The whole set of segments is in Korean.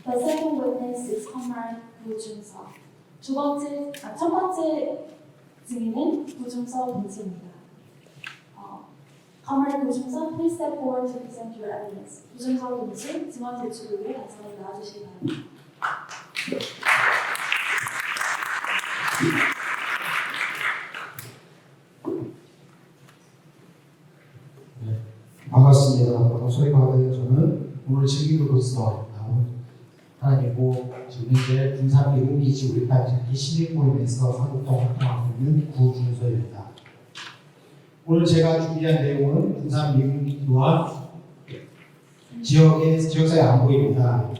The second witness is Comrade 구준서. 첫 번째 증인은 구준서 동지입니다. Comrade 구준서, please step forward to present your evidence. 구준서 동지, 증언 제출을 위해 단상에 나와주시기 바랍니다. 반갑습니다. 소리바다의 저는 오늘 증인으로서 나온 사람이고 지금 현재 군산 미군기지 우리 땅 찾기 시민모임에서 한국동 활동하고 있는 구준서입니다. 오늘 제가 준비한 내용은 군산 미군기지와 지역사회 안보입니다.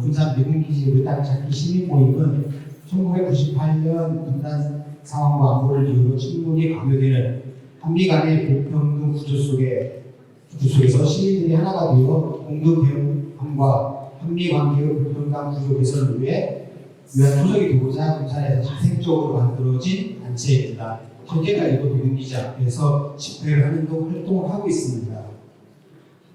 군산 미군기지 우리 땅 찾기 시민모임은 1998년 군산 상황과 안보를 이유로 친문이 강요되는 한미 간의 불평등 구조 속에서 시민들이 하나가 되어 공동대응과 한미 관계의 불평등 구조 개선을 위한 토목이 되고자 군산에서 자생적으로 만들어진 단체입니다. 현재까지도 미군기지 앞에서 집회를 하는 등 활동을 하고 있습니다.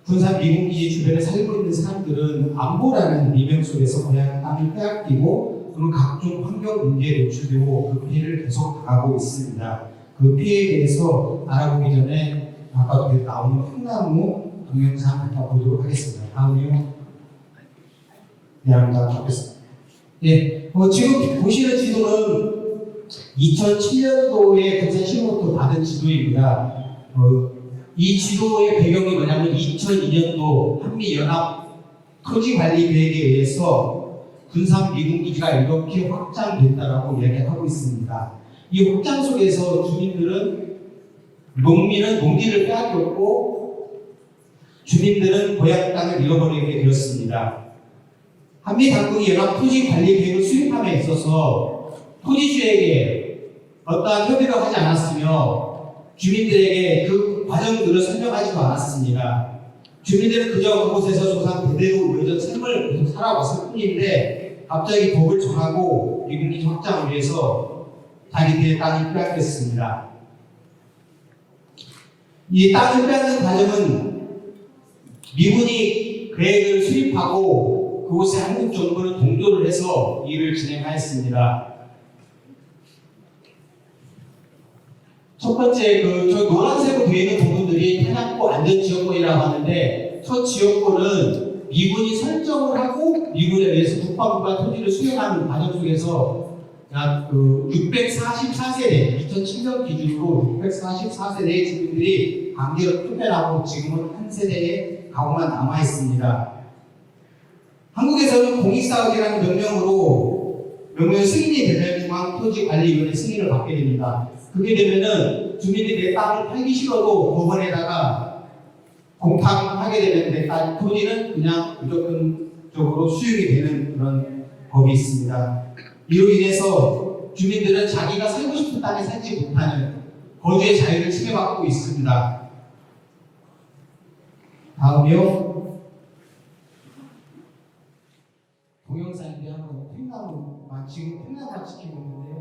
군산 미군기지 주변에 살고 있는 사람들은 안보라는 미명 속에서 고향 땅을 빼앗기고 또는 각종 환경 문제에 노출되고 그 피해를 계속 당하고 있습니다. 그 피해에 대해서 알아보기 전에 아까 나오는 풍나무 동영상 한번 보도록 하겠습니다. 다음이요. 네, 앞에서. 예, 지금 보시는 지도는 2007년도에 군산시로부터 받은 지도입니다. 이 지도의 배경이 뭐냐면 2002년도 한미연합 토지관리계획에 의해서 군산 미군기지가 이렇게 확장됐다라고 이야기하고 있습니다. 이 확장 속에서 주민들은 농민은 농지를 빼앗겼고 주민들은 고향 땅을 잃어버리게 되었습니다. 한미 당국이 연합 토지 관리 계획을 수립함에 있어서 토지주에게 어떠한 협의를 하지 않았으며 주민들에게 그 과정들을 설명하지도 않았습니다. 주민들은 그저 그곳에서 조상 대대로 이어진 삶을 계속 살아왔을 뿐인데 갑자기 법을 정하고 미군기지 확장을 위해서 자기들의 땅이 빼앗겼습니다. 이 땅을 빼앗는 과정은 미군이 계획을 수립하고 그곳에 한국 정부는 동조를 해서 일을 진행하였습니다. 첫 번째, 저 노란색으로 되어 있는 부분들이 탄약고 안전지역권이라고 하는데, 저 지역권은 미군이 설정을 하고 미군에 의해서 국방부가 토지를 수용하는 과정 속에서 약 644세대, 2007년 기준으로 644세대의 주민들이 강제로 투표하고 지금은 한 세대의 가구만 남아 있습니다. 한국에서는 공익사업이라는 명령 승인이 되면 중앙토지관리위원회 승인을 받게 됩니다. 그게 되면은 주민들이 내 땅을 팔기 싫어도 법원에다가 공탁하게 되면 내 땅 토지는 그냥 무조건적으로 수용이 되는 그런 법이 있습니다. 이로 인해서 주민들은 자기가 살고 싶은 땅에 살지 못하는 거주의 자유를 침해받고 있습니다. 다음이요. 동영상인데 한번 지금 팽나무가 지키고 있는데요.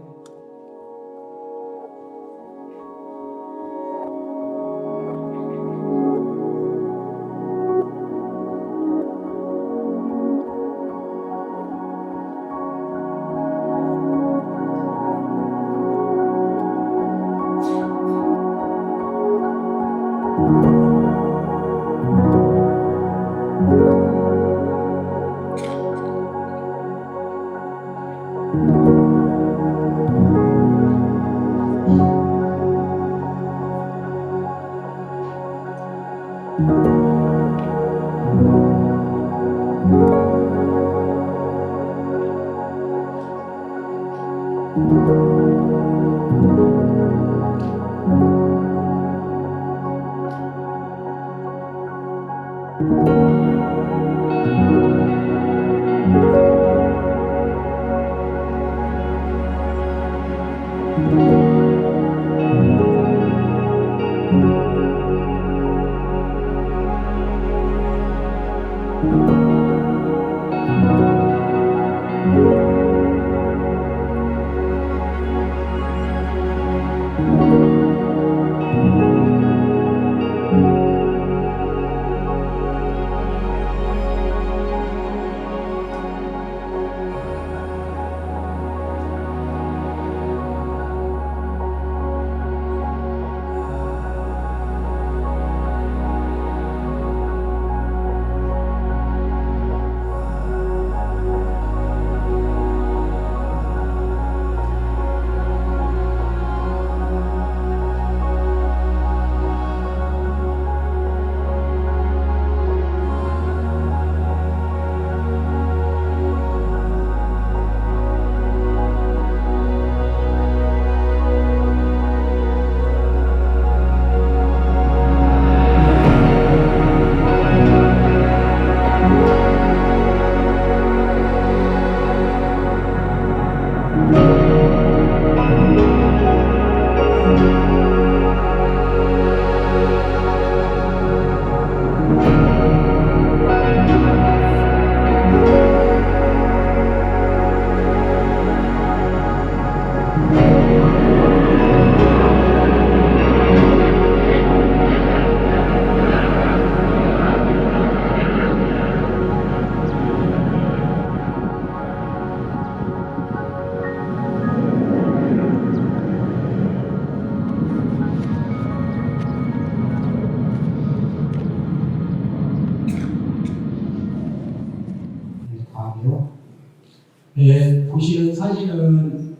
네, 보시는 사진은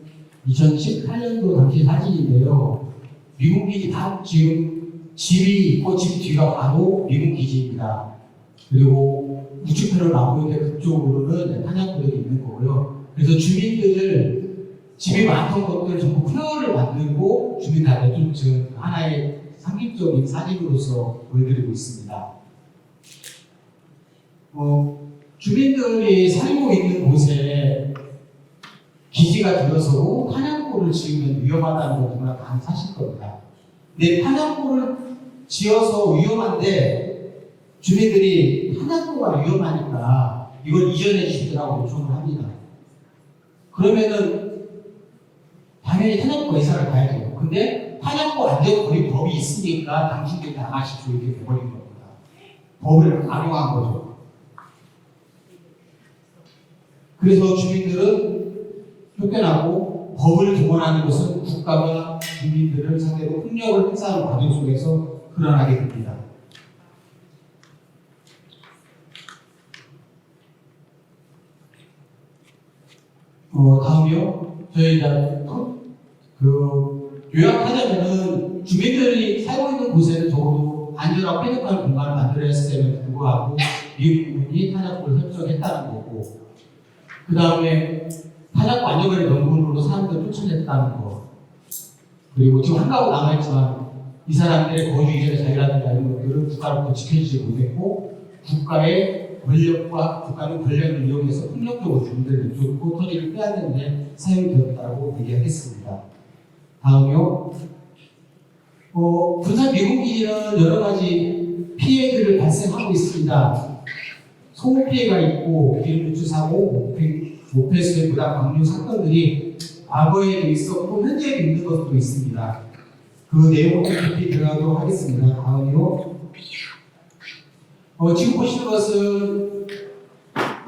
2018년도 당시 사진인데요. 미군 기지 다 지금 집이 있고 집 뒤가 바로 미군 기지입니다. 그리고 우측편으로 나오는데 그쪽으로는 탄약구역이 있는 거고요. 그래서 주민들 집이 많던 것들 전부 플로어를 만들고 주민 다 내쫓은 하나의 상징적인 사진으로서 보여드리고 있습니다. 주민들이 살고 있는 곳에 기지가 들어서고 탄약고를 지으면 위험하다는 걸 누구나 다 사실 겁니다. 근데 탄약고를 지어서 위험한데 주민들이 탄약고가 위험하니까 이걸 이전해 주시라고 요청을 합니다. 그러면은 당연히 탄약고 이사를 가야 돼요. 근데 탄약고 안전거리 법이 있으니까 당신들이 나가시죠 이렇게 돼버린 겁니다. 법을 악용한 거죠. 그래서 주민들은 쫓겨나고 법을 동원하는 것은 국가가 국민들을 상대로 폭력을 행사하는 과정 속에서 드러나게 됩니다. 다음이요. 저희 이제 요약하자면은 주민들이 살고 있는 곳에는 적어도 안전하고 쾌적한 공간을 만들어야 했음에도 불구하고 미국군이 탄약고를 설정했다는 거고, 그 다음에 탄약고 안전거리 명분으로 사람들을 쫓아냈다는 거, 그리고 지금 한가구 남아있지만 이 사람들의 거주 이전의 자유라든가 이런 것들을 국가로부터 지켜주지 못했고 국가의 권력과 국가는 권력을 이용해서 폭력적으로 주민들을 내쫓고 토지를 빼앗는데 사용이 되었다고 얘기하겠습니다. 다음이요. 군산 미군기지는 여러 가지 피해들을 발생하고 있습니다. 소음 피해가 있고 기름 누출 사고, 모패수의 부당 방류 사건들이 과거에도 있었고 현재도 있는 것도 있습니다. 그 내용을 깊이 들어가도록 하겠습니다. 다음으로 지금 보시는 것은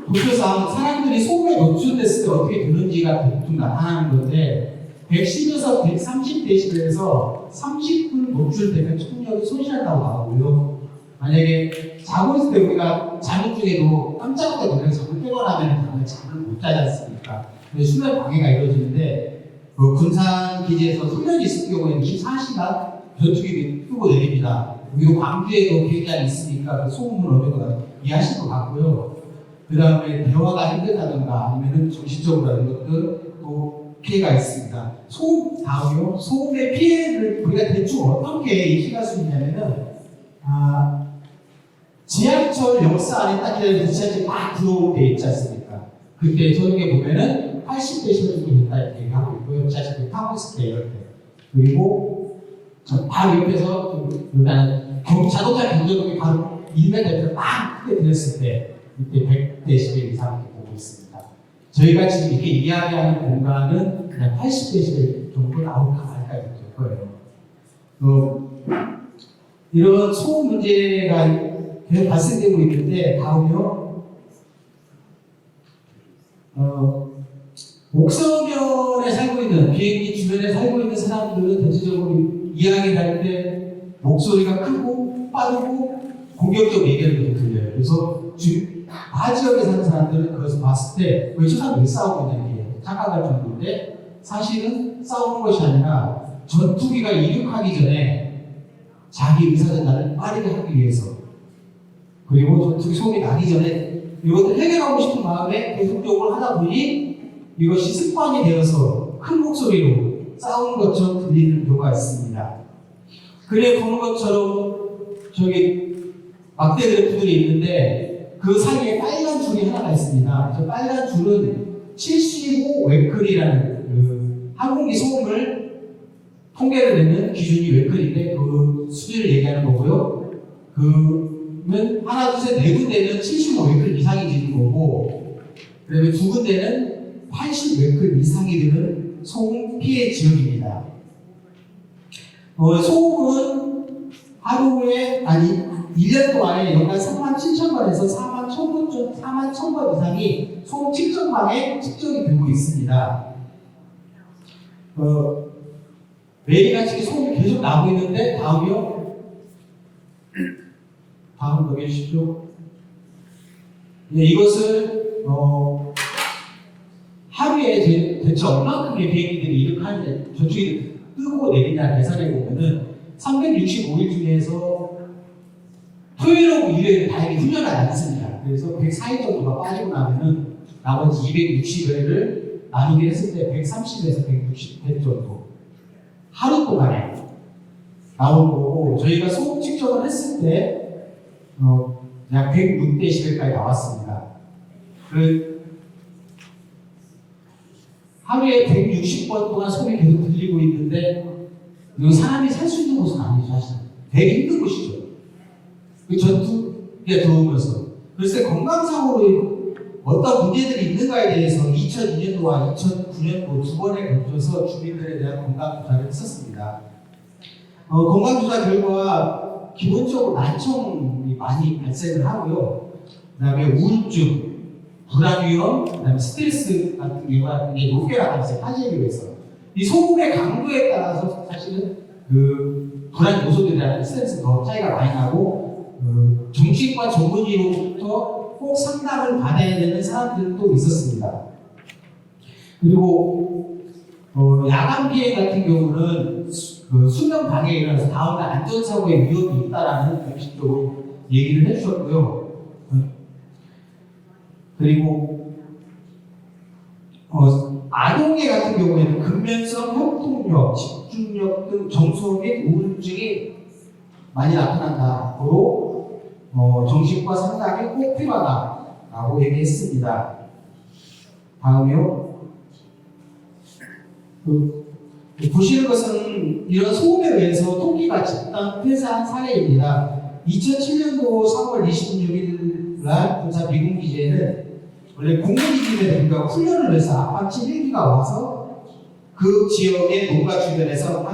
도표상 사람들이 소음에 노출됐을 때 어떻게 되는지가 대충 나타나는 건데 110에서 130dB에서 30분 노출되면 청력이 손실한다고 나오고요. 만약에 자고 있을 때 우리가 잠 중에도 깜짝이야 놀라서 잠을 깨거나 하면 당연히 잠을 못 자지 않습니까? 수면 방해가 이루어지는데 군산 기지에서 훈련이 있을 경우에는 24시간 전투기 끄고 내립니다. 그리고 광주에도 비행장이 있으니까 그 소음은 어느 정도 이해하실 것 같고요. 그 다음에 대화가 힘들다든가 아니면 정신적으로 하는 것들 또 피해가 있습니다. 소음, 다음이요. 소음의 피해를 우리가 대충 어떻게 인식할 수 있냐면은 지하철 역사 안에 딱 지하철이 막 들어오게 돼 있지 않습니까? 그때 저녁에 보면은 80dB 정도 된다 이렇게 얘기하고 있고요. 지하철이 타고 있을 때 이럴 때. 그리고 바로 옆에서 자동차 경적음이 바로 1m 옆에서 막 크게 들렸을 때 이때 100dB 이상 보고 있습니다. 저희가 지금 이렇게 이야기하는 공간은 그냥 80dB 정도 나올까 말까 될 거예요. 이런 소음 문제가 계속 발생되고 있는데 다음이요. 옥서면에 살고 있는 비행기 주변에 살고 있는 사람들은 대체적으로 이야기를 할 때 목소리가 크고 빠르고 공격적 얘기를 들려요. 그래서 지금 다 지역에 사는 사람들은 그것을 봤을 때 왜 저 사람 왜 싸우고 있냐 이렇게 착각할 정도인데 사실은 싸우는 것이 아니라 전투기가 이륙하기 전에 자기 의사전달을 빠르게 하기 위해서, 그리고 전투기 소음이 나기 전에 이것을 해결하고 싶은 마음에 계속적으로 하다 보니 이것이 습관이 되어서 큰 목소리로 싸우는 것처럼 들리는 경우가 있습니다. 그래 보는 것처럼 저기 막대 그래프들이 있는데 그 사이에 빨간 줄이 하나가 있습니다. 저 빨간 줄은 75 웨클이라는 그 항공기 소음을 통계를 내는 기준이 웨클인데 그 수준을 얘기하는 거고요. 그러면 하나, 둘, 셋, 네 군데는 75 웨클 이상이 되는 거고, 그 다음에 두 군데는 80 웨클 이상이 되는 소음 피해 지역입니다. 소음은 하루에, 1년 동안에 연간 37,000번에서 41,000번 이상이 소음 측정망에 측정이 되고 있습니다. 매일같이 소음이 계속 나고 있는데, 다음이요. 다음 넘겨주십시오. 네, 이것을 하루에 대체 얼마큼의 비행기들이 이륙하는지 저쪽에 뜨고 내리냐 계산해 보면은 365일 중에서 토요일하고 일요일 다행히 훈련을 안 했습니다. 그래서 104일 정도가 빠지고 나면은 나머지 260회를 나누게 했을 때 130에서 160회 정도 하루 동안에 나온 거고, 저희가 소음 측정을 했을 때 약 106dB까지 나왔습니다. 하루에 160번 동안 소음이 계속 들리고 있는데 이 사람이 살 수 있는 곳은 아니죠. 사실 되게 힘든 곳이죠. 그 전투에 들어오면서 글쎄 건강상으로 어떤 문제들이 있는가에 대해서 2002년도와 2009년도 두 번에 걸쳐서 주민들에 대한 건강조사를 했었습니다. 건강조사 결과 기본적으로 난청이 많이 발생을 하고요. 그 다음에 우울증, 불안 위험, 그다음에 스트레스 같은 경우가 굉장히 높게 나타났어요. 화재에 비해서. 이 소음의 강도에 따라서 사실은 그 불안 요소들이라는 스트레스 더 차이가 많이 나고, 정신과 전문의로부터 꼭 상담을 받아야 되는 사람들도 있었습니다. 그리고 야간 피해 같은 경우는 수면 방해에 일어나서 다음날 안전사고의 위험이 있다라는 공식적으로 얘기를 해주셨고요. 그리고 아동애 같은 경우에는 근면성 협동력, 집중력 등 정서 및 우울증이 많이 나타난다고 정신과 상담이 꼭 필요하다라고 얘기했습니다. 다음이요. 보시는 것은 이런 소음에 의해서 토끼가 집단 폐사한 사례입니다. 2007년도 3월 26일 날 군사 미군기지에는 원래 공군기지임에도 불구하고 훈련을 위해서 아파치 헬기가 와서 그 지역의 농가 주변에서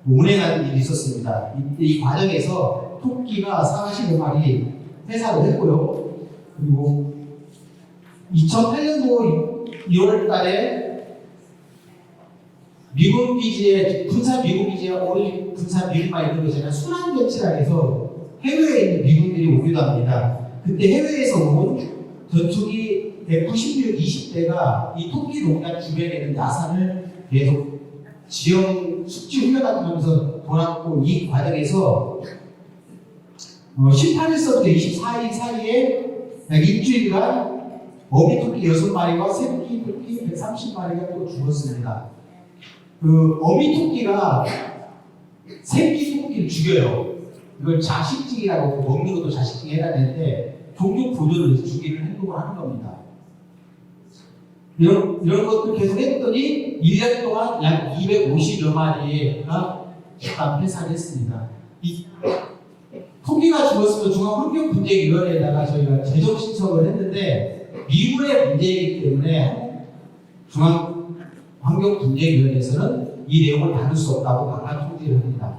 운행하는 일이 있었습니다. 이 과정에서 토끼가 45마리 폐사를 했고요. 그리고 2008년도 2월 달에 군사 미군기지에 오늘 군사 미군만 있는 것이 아니라 순환전치라 해서 해외에 있는 미군들이 오기도 합니다. 그때 해외에서 온 전투기 196, 20대가 이 토끼 농장 주변에 있는 야산을 계속 지형 숙지 훈련하면서 돌았고, 이 과정에서 18일서부터 24일 사이에 약 일주일간 어미 토끼 6마리와 새끼 토끼 130마리가 또 죽었습니다. 어미 토끼가 새끼 토끼를 죽여요. 이걸 자식증이라고, 먹는 것도 자식증에 해당되는데 종족 보존을 위해서 죽이는 행동을 하는 겁니다. 이런 것들 계속 했더니 1년 동안 약 250여 마리가 집단 폐사를 했습니다. 이 토끼가 죽었으면 중앙환경분쟁위원회에다가 저희가 재정 신청을 했는데 미군의 문제이기 때문에 중앙환경분쟁위원회에서는 이 내용을 다룰 수 없다고 강한 통지를 합니다.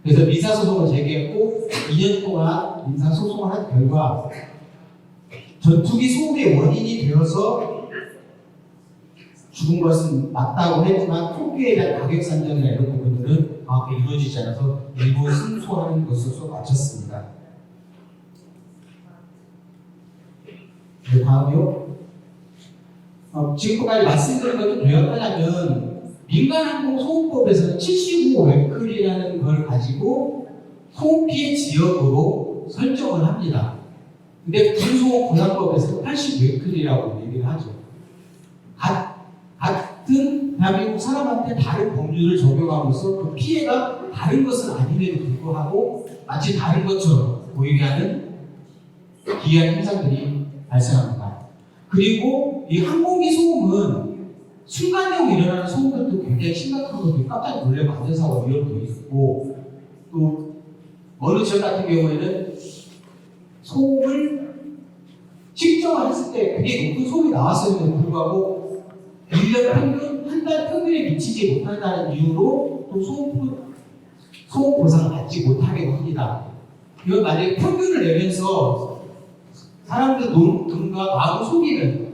그래서 민사소송을 제기했고 2년 동안 민사소송을 한 결과 전투기 소음의 원인이 되어서 죽은 것은 맞다고 했지만 토끼에 대한 가격 산정이나 이런 부분들은 정확히 이루어지지 않아서 일부 승소하는 것으로 마쳤습니다. 네, 다음이요. 지금까지 말씀드린 것을 요약하자면 민간항공소음법에서는 75 웨클이라는 걸 가지고 소음 피해 지역으로 설정을 합니다. 근데 군소음 보상법에서는 80 웨클이라고 얘기를 하죠. 같은 대한민국 사람한테 다른 법률을 적용함으로써 그 피해가 다른 것은 아님에도 불구하고 마치 다른 것처럼 보이게 하는 기이한 현상들이 발생합니다. 그리고 이 항공기 소음은 순간적으로 일어나는 소음들도 굉장히 심각한 것들이 깜짝 놀래고 안전사고 위험도 있고, 또 어느 지역 같은 경우에는 소음을 측정을 했을 때 굉장히 높은 소음이 나왔음에도 불구하고 1년 평균, 한 달 평균에 미치지 못한다는 이유로 또 소음 보상을 받지 못하게 합니다. 이건 만약에 평균을 내면서 사람들 눈과 마음을 속이는,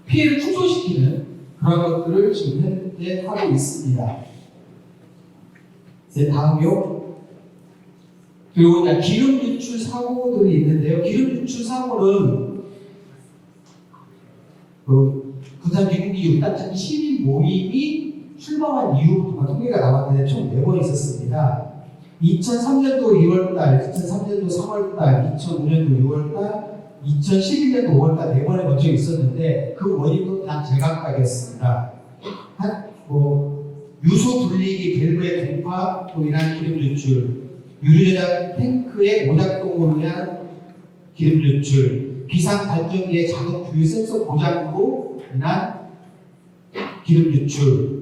피해를 축소시키는 그런 것들을 지금 현재 하고 있습니다. 네, 다음이요. 그리고 기름 유출 사고들이 있는데요. 기름 유출 사고는 군산 미군기지 의탁 찾기 시민 모임이 출범한 이후부터 통계가 나왔는데 총 4번 있었습니다. 2003년도 2월달, 2003년도 3월달, 2005년도 6월달, 2011년도 5월달 4번에 걸쳐 있었는데 그 원인도 다 제각각이었습니다. 유소 분리기 밸브의 동파로 인한 기름 유출, 유류저장 탱크의 오작동으로 인한 기름 유출, 비상 발전기의 자동 주유 센서 고장으로 인한 기름 유출.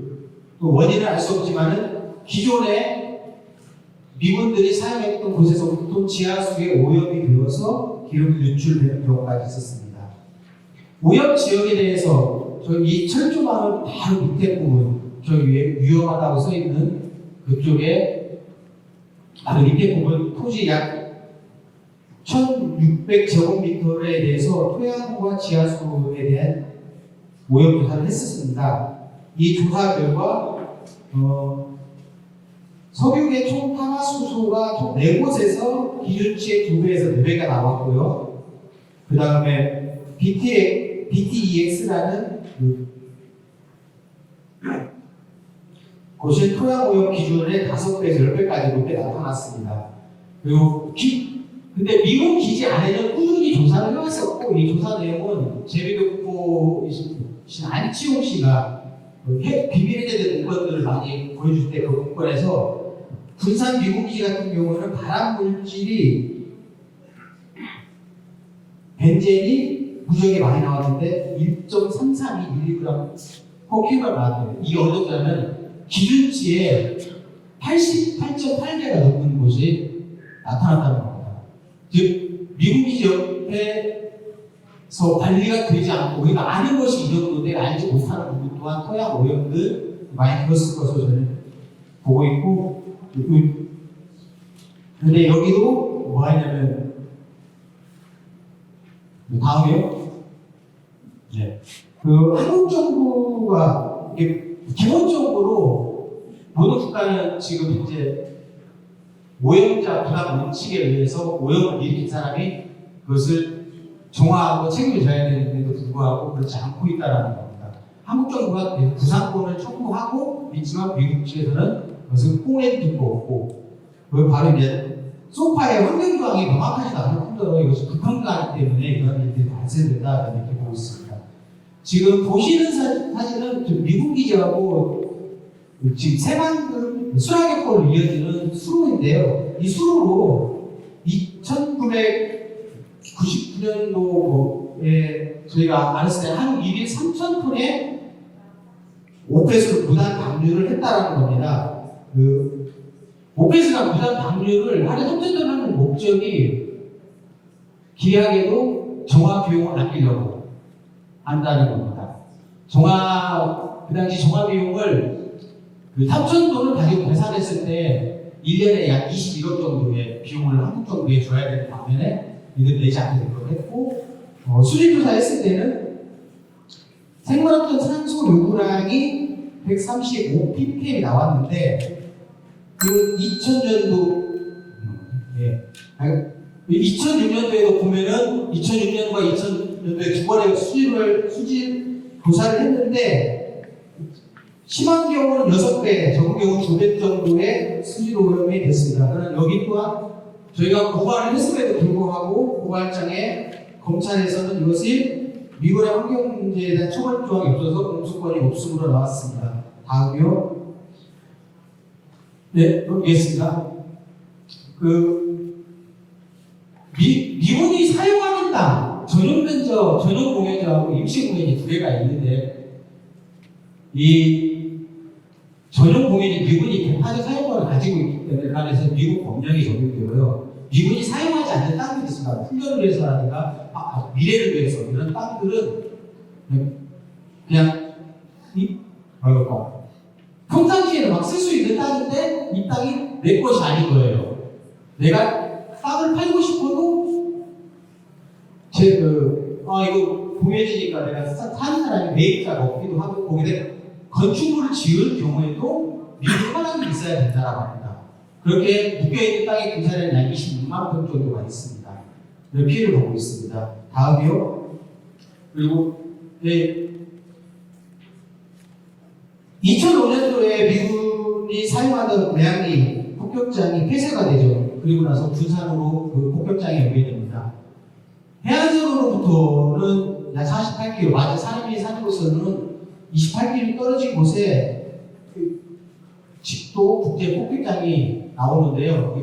또 원인을 알 수 없지만은 기존에 미군들이 사용했던 곳에서부터 지하수에 오염이 되어서 기름이 유출되는 경우까지 있었습니다. 오염 지역에 대해서 저희 철조망은 바로 밑에 부분, 저기 위에 위험하다고 써 있는 그쪽에 바로 밑에 부분 토지 약 1,600제곱미터에 대해서 토양과 지하수에 대한 오염 조사를 했었습니다. 이 조사 결과 석유계 총 탄화수소가 총 4곳에서 기준치의 2배에서 4배가 나왔고요. 그 다음에 BTEX라는 곳이 토양 오염 기준의 5배에서 10배까지 높게 나타났습니다. 그리고 근데 미국 기지 안에는 꾸준히 조사를 해왔었고 이 조사 내용은 제비교포이신 안치홍 씨가 비밀에 대한 문건들을 많이 보여줄 때 그 문건에서 군산 미군기지 같은 경우는 발암 물질이 벤젠이 부적에 많이 나왔는데 1.332mg per 나왔대요. 이게 어느 정도냐면 기준치에 88.8배가 넘는 곳이 나타났다는 겁니다. 즉 미군기지 옆에서 관리가 되지 않고 우리가 아는 것이 이 정도인데 알지 못하는 부분 또한 토양 오염들 많이 들었을 것으로 저는 보고 있고, 근데 여기도 뭐 하냐면 다음이요. 네. 한국 정부가 기본적으로 모든 국가는 지금 이제 오염자 부담 원칙에 의해서 오염을 일으킨 사람이 그것을 정화하고 책임을 져야 되는데도 불구하고 그렇지 않고 있다는 겁니다. 한국 정부가 구상권을 촉구하고 있지만 미국 측에서는 그것을 꽁해두고 없고, 바로 이제 소파의 환경조항이 명확하지 않을 뿐더러 이것이 불평가하기 때문에 이런 일들이 발생된다 이렇게 보고 있습니다. 지금 보시는 사진은 미국 기지하고 지금 새만금 수락역골로 이어지는 수로인데요. 이 수로로 1999년도에 저희가 알았을 때 한 1일 3,000톤의 오페스로 무단 방류를 했다라는 겁니다. 오페스나 무단 방류를 하루에 3,000톤 하는 목적이 기하게도 정화 비용을 아끼려고 한다는 겁니다. 그 당시 정화 비용을 3,000톤을 가지고 계산했을 때 1년에 약 21억 정도의 비용을 한국 정부에 줘야 되는 반면에 이들 내지 않게 되도록 했고, 수질조사 했을 때는 생물학적 산소 요구량이 135ppm이 나왔는데, 그 2006년도에도 보면은 2006년과 2000년도에 두 번의 수질 조사를 했는데 심한 경우는 6배, 적은 경우는 2배 정도의 수질 오염이 됐습니다. 그러나 여기 또한 저희가 고발을 했음에도 불구하고 고발장에 검찰에서는 이것이 미군의 환경 문제에 대한 처벌 조항이 없어서 공소권이 없음으로 나왔습니다. 다음이요. 네, 넘기겠습니다. 미군이 사용하는 땅, 전용 면적, 전용 공연장하고 임시 공연이 두 개가 있는데, 이 전용 공연이 미군이 개파적 사용권을 가지고 있기 때문에 관해서 미국 법령이 적용되고요. 미군이 사용하지 않는 땅들이 있습니다. 훈련을 위해서라든가 미래를 위해서 이런 땅들은 그냥 평상시에는 막 쓸 수 있는 땅인데 이 땅이 내 것이 아닌 거예요. 내가 땅을 팔고 싶어도 이거 공연이니까 내가 사는 사람이 매입자가 없기도 하고 거기에 건축물을 지을 경우에도 미리 허락이 있어야 된다고 합니다. 그렇게 묶여있는 땅의 군사량이 약 26만 평 정도가 있습니다. 피해를 보고 있습니다. 다음이요. 그리고 2005년도에 미군이 사용하던 고양이 폭격장이 폐쇄가 되죠. 그리고 나서 군산으로 그 폭격장이 연계됩니다. 해안선으로부터는 약 48km, 맞아 사람이 사는 곳으로는 28km 떨어진 곳에 그 직도 국제 폭격장이 나오는데요.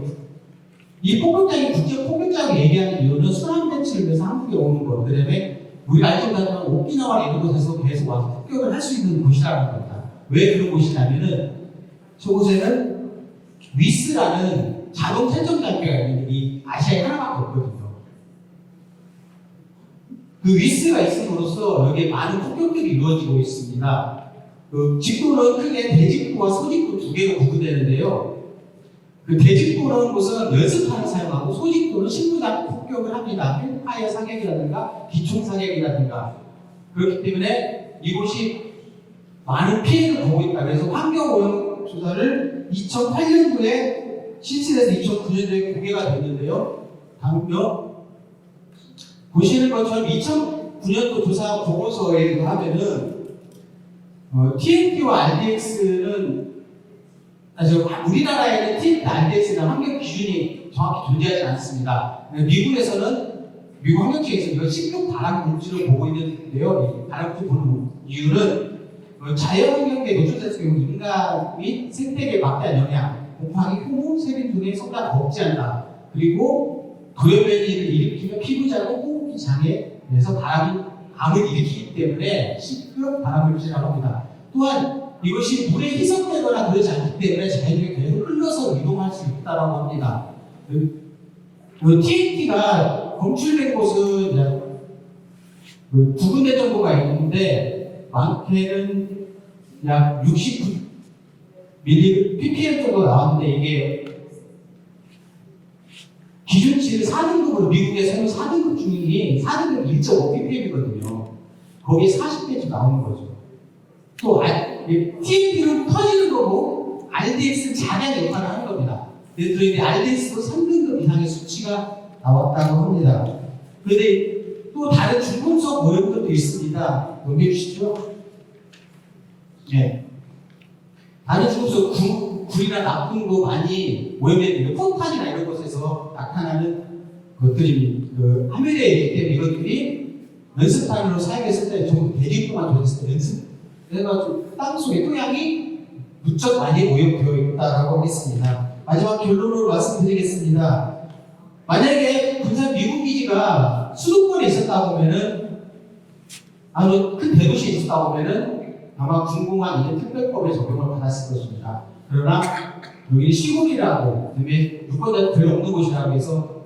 이 폭격장이 국제 폭격장을 얘기하는 이유는 순환 배치를 위해서 한국에 오는 거. 그다음에 우리가 알고 있는 오키나와 이런 곳에서 계속 와서 폭격을 할 수 있는 곳이라는 겁니다. 왜 그런 곳이냐면은 저곳에는 위스라는 자동 채점 장비가 있는데 이 아시아에 하나밖에 없거든요. 그 위스가 있음으로써 여기에 많은 폭격들이 이루어지고 있습니다. 그 직도는 크게 대직도와 소직도 두 개로 구분되는데요. 그 대직도라는 곳은 연습탄을 사용하고 소직도는 실무장 폭격을 합니다. 헬파이어 사격이라든가 기총 사격이라든가 그렇기 때문에 이곳이 많은 피해를 보고 있다. 그래서 환경오염 조사를 2008년도에 실시돼서 2009년도에 공개가 됐는데요. 다음요. 보시는 것처럼 2009년도 조사 보고서에 의하면은 TNT와 RDX는 우리나라에는 TNT, RDX나 환경 기준이 정확히 존재하지 않습니다. 미국에서는 미국 환경청에서 이걸 식용 발암 물질을 보고 있는데요. 이 발암 물질 보는 이유는 자연환경에 노출됐을 경우 인간 및 생태계에 막대한 영향, 곰팡이, 효모, 세균 등의 성과가 없지 않다. 그리고 돌연변이를 일으키며 피부자고 호흡기 장애에서 암을 일으키기 때문에 식용 발암 물질이라고 합니다. 또한 이것이 물에 희석되거나 그러지 않기 때문에 자연에 계속 흘러서 이동할 수 있다고 합니다. TNT가 검출된 곳은 두 군데 정도가 있는데 많게는 약 69ppm 정도 나왔는데 이게 기준치를 4등급으로 미국에서는 4등급 중이 4등급 1.5ppm이거든요. 거기에 40배쯤 나오는 거죠. 또 TNT는 터지는 거고 RDX는 잔향 역할을 하는 겁니다. 그래서 이제 RDX도 3등급 이상의 수치가 나왔다고 합니다. 그런데 또 다른 중금속 오염들도 있습니다. 넘겨주시죠. 네. 다른 중금속 굴이나 나쁜 거 많이 오염되는 포탄이나 이런 곳에서 나타나는 것들이 함유되어 있기 때문에 이것들이 연습탄으로 사용했을 때 좀 대립도만 조했을 때 그래가지고 땅속에 토양이 무척 많이 오염되어 있다고 하겠습니다. 마지막 결론으로 말씀드리겠습니다. 만약에 군산 미군 기지가 수도권에 있었다 보면은 아주 큰 대도시에 있었다 보면은 아마 군공항 이전 특별법의 적용을 받았을 것입니다. 그러나 여기 시골이라고 그다음에 유권자도 별로 없는 곳이라고 해서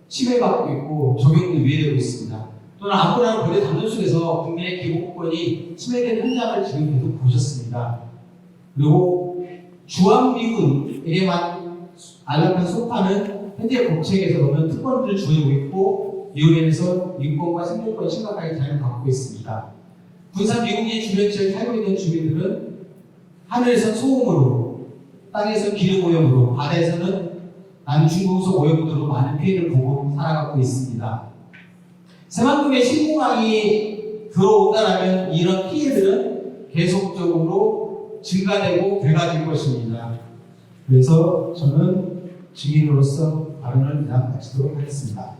침해받고 있고 적용도 유예되고 있습니다. 또는 아무나 거대 담론 속에서 국민의 기본권이 침해된 현장을 지금 계속 보셨습니다. 그리고 주한미군에게만 안락한 소파는 현재 법책에서 너무 특권들을 주어지고 있고 이혼에서 인권과 생존권이 심각하게 자유를 받고 있습니다. 군산 미군기 주변 지역에 살고 있는 주민들은 하늘에서 소음으로, 땅에서 기름 오염으로, 바다에서는 남중금속 오염으로 많은 피해를 보고 살아가고 있습니다. 새만금의 신공항이 들어온다면 이런 피해들은 계속적으로 증가되고 되가질 것입니다. 그래서 저는 증인으로서 발언을 마치도록 하겠습니다.